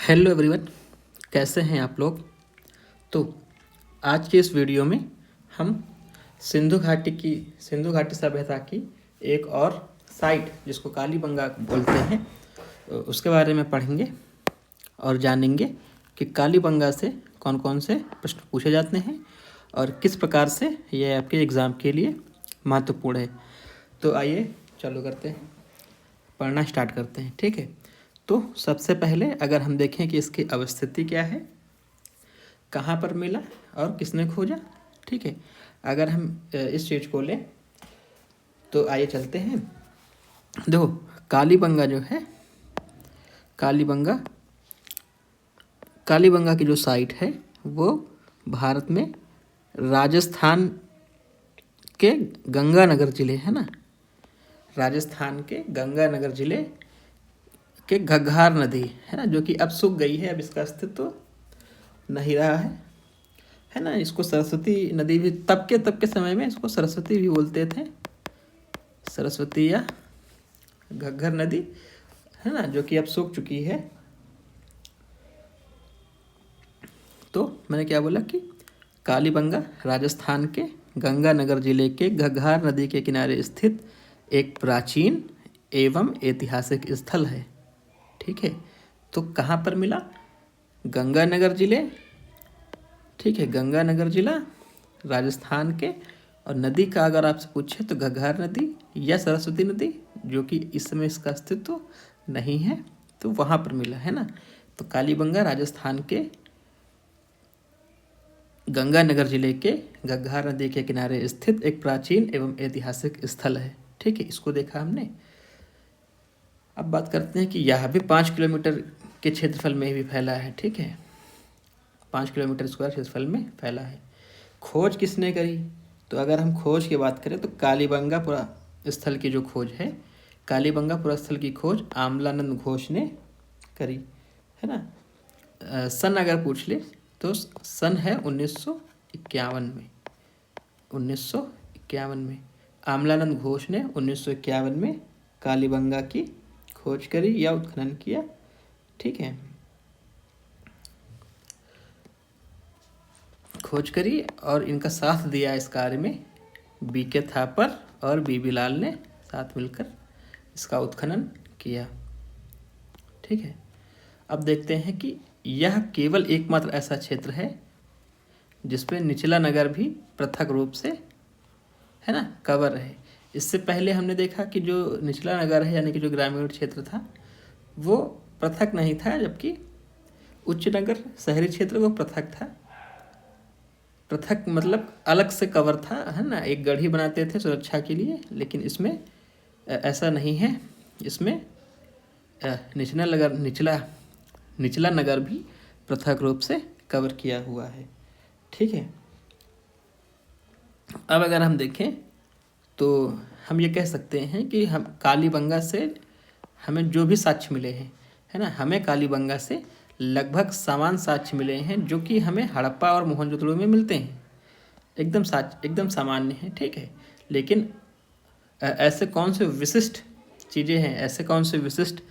Hello everyone, कैसे हैं आप लोग। तो आज के इस वीडियो में हम सिंधु घाटी सभ्यता की एक और साइट जिसको कालीबंगा बोलते हैं उसके बारे में पढ़ेंगे और जानेंगे कि कालीबंगा से कौन कौन से प्रश्न पूछे जाते हैं और किस प्रकार से ये आपके एग्ज़ाम के लिए महत्वपूर्ण है। तो आइए चालू करते हैं, पढ़ना स्टार्ट करते हैं। ठीक है, तो सबसे पहले अगर हम देखें कि इसकी अवस्थिति क्या है, कहाँ पर मिला और किसने खोजा। ठीक है, अगर हम इस चीज़ को लें तो आइए चलते हैं। देखो, कालीबंगा जो है, कालीबंगा की जो साइट है वो भारत में राजस्थान के गंगानगर ज़िले है ना, राजस्थान के गंगानगर ज़िले के घग्घार नदी है ना, जो कि अब सूख गई है, अब इसका अस्तित्व नहीं रहा है ना। इसको सरस्वती नदी भी तब के समय में इसको सरस्वती भी बोलते थे, सरस्वती या घग्घर नदी है ना, जो कि अब सूख चुकी है। तो मैंने क्या बोला कि कालीबंगा राजस्थान के गंगानगर जिले के घग्घार नदी के किनारे स्थित एक प्राचीन एवं ऐतिहासिक स्थल है। ठीक है, तो कहाँ पर मिला? गंगानगर जिले, ठीक है, गंगानगर जिला राजस्थान के। और नदी का अगर आपसे पूछे तो घग्घार नदी या सरस्वती नदी, जो कि इस समय इसका अस्तित्व नहीं है, तो वहाँ पर मिला है ना। तो कालीबंगा राजस्थान के गंगानगर जिले के घग्घार नदी के किनारे स्थित एक प्राचीन एवं ऐतिहासिक स्थल है। ठीक है, इसको देखा हमने। अब बात करते हैं कि यह भी 5 किलोमीटर के क्षेत्रफल में भी फैला है। ठीक है, 5 किलोमीटर स्क्वायर क्षेत्रफल में फैला है। खोज किसने करी? तो अगर हम खोज की बात करें तो कालीबंगापुरा स्थल की जो खोज है, कालीबंगापुरा स्थल की खोज आमलानंद घोष ने करी है ना। सन अगर पूछ ले तो सन है 1951 में, 1951 में आमलानंद घोष ने 1951 में कालीबंगा की खोज करी या उत्खनन किया। ठीक है, खोज करी और इनका साथ दिया इस कार्य में बीके थापर और बीबी लाल ने साथ मिलकर इसका उत्खनन किया। ठीक है, अब देखते हैं कि यह केवल एकमात्र ऐसा क्षेत्र है जिसपे निचला नगर भी पृथक रूप से है ना कवर है। इससे पहले हमने देखा कि जो निचला नगर है यानी कि जो ग्रामीण क्षेत्र था वो पृथक नहीं था, जबकि उच्च नगर शहरी क्षेत्र वो पृथक था। पृथक मतलब अलग से कवर था है ना, एक गढ़ी बनाते थे सुरक्षा के लिए, लेकिन इसमें ऐसा नहीं है। इसमें निचला नगर भी पृथक रूप से कवर किया हुआ है। ठीक है, अब अगर हम देखें तो हम ये कह सकते हैं कि हम कालीबंगा से हमें जो भी साक्ष्य मिले हैं है ना, हमें कालीबंगा से लगभग समान साक्ष्य मिले हैं जो कि हमें हड़प्पा और मोहनजोदड़ो में मिलते हैं। एकदम सामान्य है। ठीक है, लेकिन ऐसे कौन से विशिष्ट चीज़ें हैं, ऐसे कौन से विशिष्ट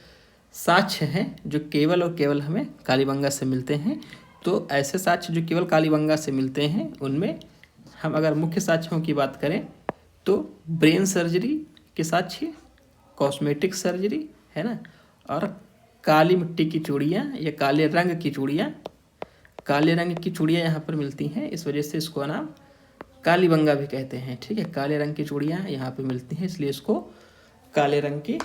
साक्ष्य हैं जो केवल और केवल हमें कालीबंगा से मिलते हैं? तो ऐसे साक्ष्य जो केवल कालीबंगा से मिलते हैं उनमें हम अगर मुख्य साक्ष्यों की बात करें तो ब्रेन सर्जरी के साक्ष्य, कॉस्मेटिक सर्जरी है ना, और काली मिट्टी की चूड़ियाँ या काले रंग की चूड़ियाँ, काले रंग की चूड़ियाँ यहाँ पर मिलती हैं, इस वजह से इसको नाम कालीबंगा भी कहते हैं। ठीक है, काले रंग की चूड़ियाँ यहाँ पे मिलती हैं, इसलिए इसको काले रंग की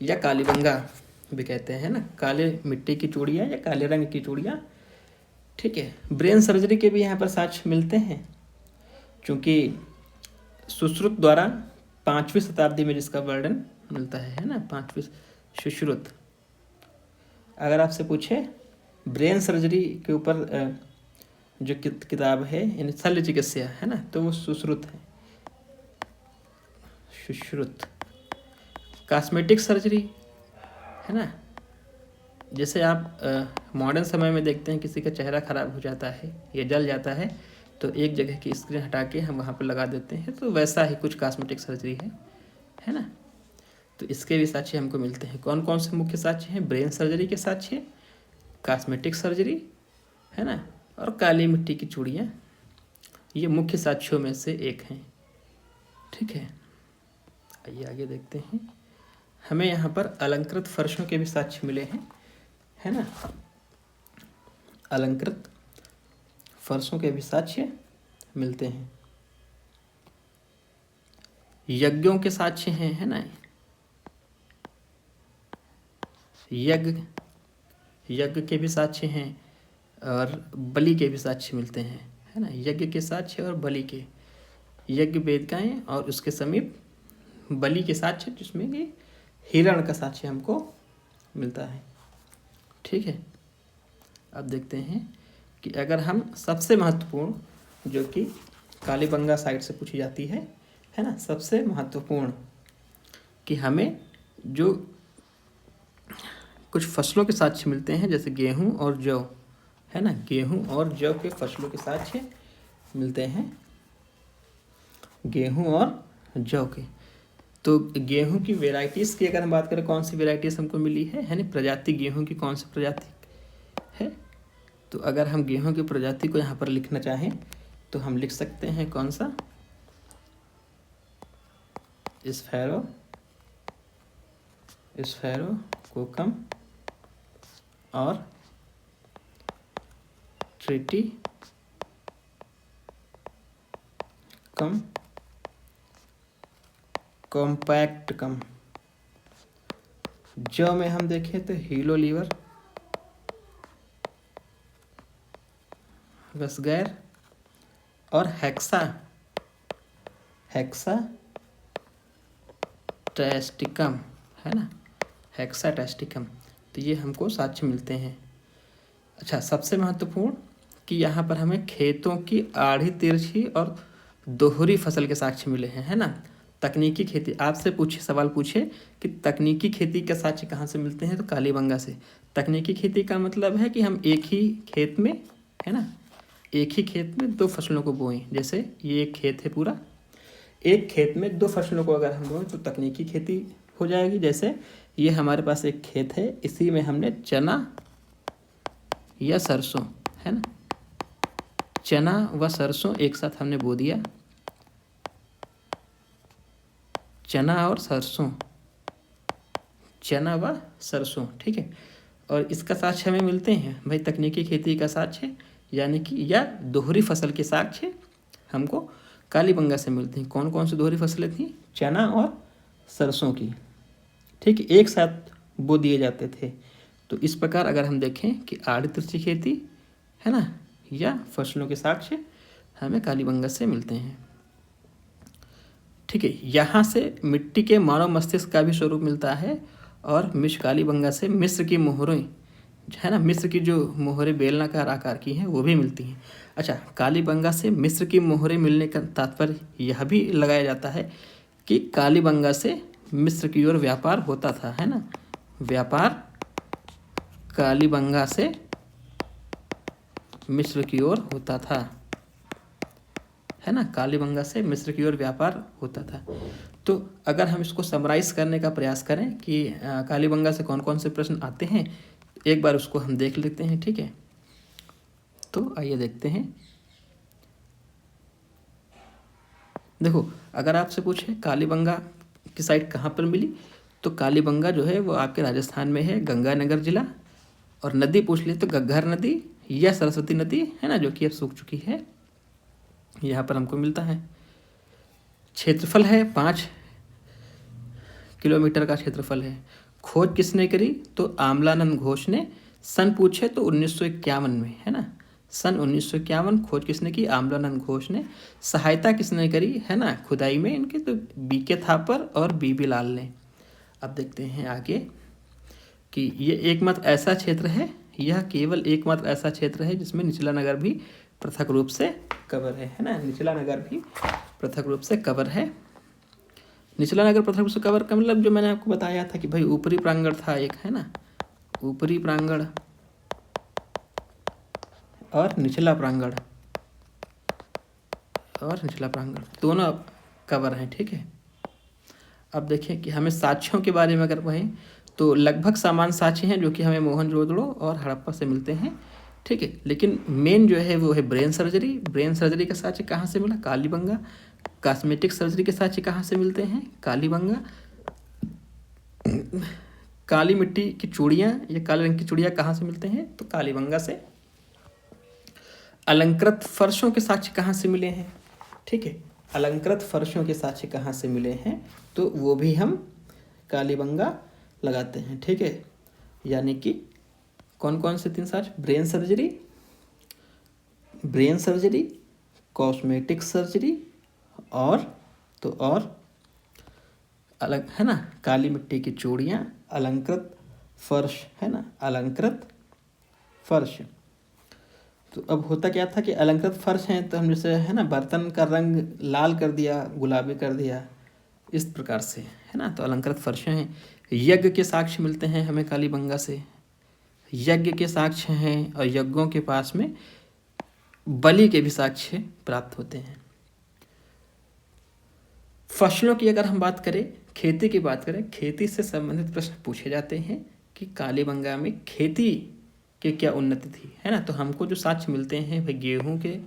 या कालीबंगा भी कहते हैं ना, काले मिट्टी की चूड़ियाँ या काले रंग की चूड़ियाँ। ठीक है, ब्रेन सर्जरी के भी यहाँ पर साक्ष्य मिलते हैं, क्योंकि सुश्रुत द्वारा 5वीं शताब्दी में जिसका वर्णन मिलता है ना, 5वीं सुश्रुत। अगर आपसे पूछे ब्रेन सर्जरी के ऊपर जो किताब है यानी शल्य चिकित्सा है ना, तो वो सुश्रुत है, सुश्रुत। कॉस्मेटिक सर्जरी है ना, जैसे आप मॉडर्न समय में देखते हैं किसी का चेहरा खराब हो जाता है या जल जाता है तो एक जगह की स्क्रीन हटा के हम वहाँ पर लगा देते हैं, तो वैसा ही कुछ कॉस्मेटिक सर्जरी है ना। तो इसके भी साक्ष्य हमको मिलते हैं। कौन कौन से मुख्य साक्ष्य हैं? ब्रेन सर्जरी के साक्ष्य, कॉस्मेटिक सर्जरी, है ना, और काली मिट्टी की चूड़ियाँ, ये मुख्य साक्ष्यों में से एक हैं। ठीक है, आइए आगे देखते हैं। हमें यहाँ पर अलंकृत फर्शों के भी साक्ष्य मिले हैं, है ना, अलंकृत फर्शों के भी साक्ष्य मिलते हैं। यज्ञों के साक्ष्य हैं, है ना, यज्ञ के भी साक्ष्य हैं और बलि के भी साक्ष्य मिलते हैं, है ना। यज्ञ के साक्ष्य और बलि के, यज्ञ वेदिकाएं और उसके समीप बलि के साक्ष्य, जिसमें कि हिरण का साक्ष्य हमको मिलता है। ठीक है, अब देखते हैं कि अगर हम सबसे महत्वपूर्ण, जो कि कालीबंगा साइड से पूछी जाती है ना, सबसे महत्वपूर्ण कि हमें जो कुछ फसलों के साक्ष्य मिलते हैं, जैसे गेहूं और जौ, है ना, गेहूं और जौ के फसलों के साक्ष्य मिलते हैं, गेहूं और जौ के। तो गेहूं की वेराइटीज़ की अगर हम बात करें, कौन सी वेराइटीज़ हमको मिली है ना, प्रजाति गेहूं की कौन सी प्रजाति है, तो अगर हम गेहूं की प्रजाति को यहाँ पर लिखना चाहें तो हम लिख सकते हैं कौन सा, स्फैरो, कोकम और ट्रिटी कम, कॉम्पैक्ट कम। जौ में हम देखें तो हीलो लीवर, वसगैर और हेक्सा टेस्टिकम, है ना, हेक्सा टेस्टिकम। तो ये हमको साक्ष्य मिलते हैं। अच्छा, सबसे महत्वपूर्ण कि यहाँ पर हमें खेतों की आड़ी तिरछी और दोहरी फसल के साक्ष्य मिले हैं, है ना। तकनीकी खेती, आपसे सवाल पूछे कि तकनीकी खेती के साक्ष्य कहाँ से मिलते हैं, तो कालीबंगा से। तकनीकी खेती का मतलब है कि हम एक ही खेत में, है ना, एक ही खेत में दो फसलों को बोएं। जैसे ये एक खेत है पूरा, एक खेत में दो फसलों को अगर हम बोएं तो तकनीकी खेती हो जाएगी। जैसे ये हमारे पास एक खेत है, इसी में हमने चना या सरसों, है ना, चना व सरसों एक साथ हमने बो दिया, चना और सरसों, चना व सरसों। ठीक है, और इसका साक्ष्य हमें मिलते हैं भाई, तकनीकी खेती का साक्ष्य यानी कि या दोहरी फसल के साक्ष्य हमको कालीबंगा से मिलते हैं। कौन कौन सी दोहरी फसलें थी, चना और सरसों की। ठीक है, एक साथ बो दिए जाते थे। तो इस प्रकार अगर हम देखें कि आड़ी तिरछी खेती, है ना, या फसलों के साक्ष्य हमें कालीबंगा से मिलते हैं। ठीक है, यहाँ से मिट्टी के मानव मस्तिष्क का भी स्वरूप मिलता है और कालीबंगा से मिस्र की मोहरें, है ना, मिस्र की जो मोहरें बेलनाकार आकार की हैं वो भी मिलती हैं। अच्छा, कालीबंगा से मिस्र की मोहरें मिलने का तात्पर्य यह भी लगाया जाता है कि कालीबंगा से मिस्र की ओर व्यापार होता था, है ना, व्यापार कालीबंगा से मिस्र की ओर होता था, है ना, कालीबंगा से मिस्र की ओर व्यापार होता था। तो अगर हम इसको समराइज करने का प्रयास करें कि कालीबंगा से कौन कौन से प्रश्न आते हैं, एक बार उसको हम देख लेते हैं। ठीक है, तो आइए देखते हैं। देखो, अगर आपसे पूछे कालीबंगा की साइट कहाँ पर मिली, तो कालीबंगा जो है वो आपके राजस्थान में है, गंगानगर जिला। और नदी पूछ ले तो घग्घर नदी या सरस्वती नदी, है ना, जो कि अब सूख चुकी है, यहाँ पर हमको मिलता है। क्षेत्रफल है 5 किलोमीटर का क्षेत्रफल है। खोज किसने करी, तो आमलानंद घोष ने। सन पूछे तो 1951 में, है ना, सन 1951 खोज किसने की, आमलानंद घोष ने। सहायता किसने करी, है ना, खुदाई में इनके, तो बीके थापर और बीबी लाल ने। अब देखते हैं आगे कि ये एकमात्र ऐसा क्षेत्र है, यह केवल एकमात्र ऐसा क्षेत्र है जिसमें निचला नगर भी पृथक रूप से कवर है ना, निचला नगर भी पृथक रूप से कवर है। निचला नगर पृथक रूप से कवर का मतलब जो मैंने आपको बताया था कि भाई ऊपरी प्रांगण था एक, है ना, ऊपरी प्रांगण और निचला प्रांगण, दोनों कवर हैं। ठीक है, अब देखें कि हमें साक्ष्यों के बारे में अगर कहें तो लगभग समान साक्ष्य हैं जो कि हमें मोहनजोदड़ो और हड़प्पा से मिलते हैं, ठीक है। लेकिन मेन जो है वो है ब्रेन सर्जरी। ब्रेन सर्जरी का साक्ष्य कहाँ से मिला? कालीबंगा। कॉस्मेटिक सर्जरी के साक्ष्य कहाँ से मिलते हैं? कालीबंगा। काली मिट्टी की चूड़ियाँ या काले रंग की चूड़ियाँ कहाँ से मिलते हैं? तो कालीबंगा से। अलंकृत फर्शों के साक्ष्य कहाँ से मिले हैं? ठीक है, अलंकृत फर्शों के साक्ष्य कहाँ से मिले हैं? तो वो भी हम कालीबंगा लगाते हैं, ठीक है। यानी कि कौन कौन से 3 साक्ष्य? ब्रेन सर्जरी, कॉस्मेटिक सर्जरी और अलग, है ना, काली मिट्टी की चूड़ियाँ, अलंकृत फर्श, है ना, अलंकृत फर्श। तो अब होता क्या था कि अलंकृत फर्श हैं तो हम जैसे, है ना, बर्तन का रंग लाल कर दिया, गुलाबी कर दिया, इस प्रकार से, है ना, तो अलंकृत फर्श हैं। यज्ञ के साक्ष्य मिलते हैं हमें कालीबंगा से। यज्ञ के साक्ष्य हैं और यज्ञों के पास में बलि के भी साक्ष्य प्राप्त होते हैं। फसलों की अगर हम बात करें, खेती की बात करें, खेती से संबंधित प्रश्न पूछे जाते हैं कि कालीबंगा में खेती के क्या उन्नति थी, है ना। तो हमको जो साक्ष्य मिलते हैं भाई गेहूं के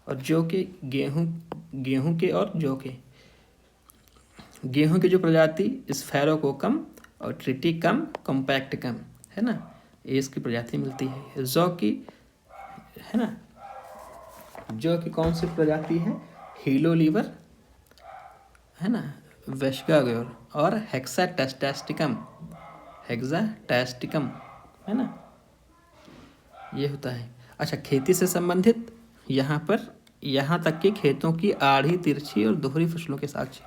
और जौ के, गेहूं के और जौ के। गेहूं की जो प्रजाति स्फेरोकोकम और ट्रिटिकम कॉम्पैक्ट कम, है ना, ये इसकी प्रजाति मिलती है। जौ की, है ना, जौ की कौन सी प्रजाति है? हीलोलीवर, है ना, वेस्गागोर और हेक्साटेस्टिकम, है ना, ये होता है। अच्छा, खेती से संबंधित यहाँ तक कि खेतों की आड़ी, तिरछी और दोहरी फसलों के साक्ष्य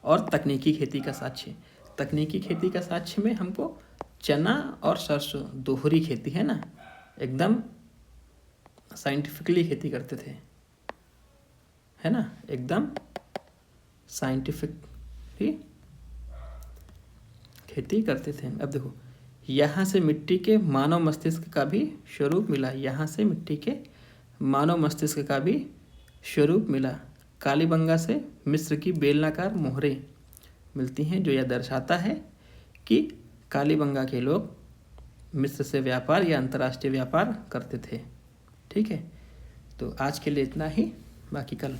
और तकनीकी खेती का साक्ष्य। तकनीकी खेती का साक्ष्य में हमको चना और सरसों, दोहरी खेती, है ना, एकदम साइंटिफिकली खेती करते थे, है ना, एकदम साइंटिफिकली खेती करते थे। अब देखो, यहाँ से मिट्टी के मानव मस्तिष्क का भी स्वरूप मिला, यहाँ से मिट्टी के मानव मस्तिष्क का भी स्वरूप मिला। कालीबंगा से मिस्र की बेलनाकार मोहरें मिलती हैं, जो यह दर्शाता है कि कालीबंगा के लोग मिस्र से व्यापार या अंतर्राष्ट्रीय व्यापार करते थे, ठीक है। तो आज के लिए इतना ही, बाकी कल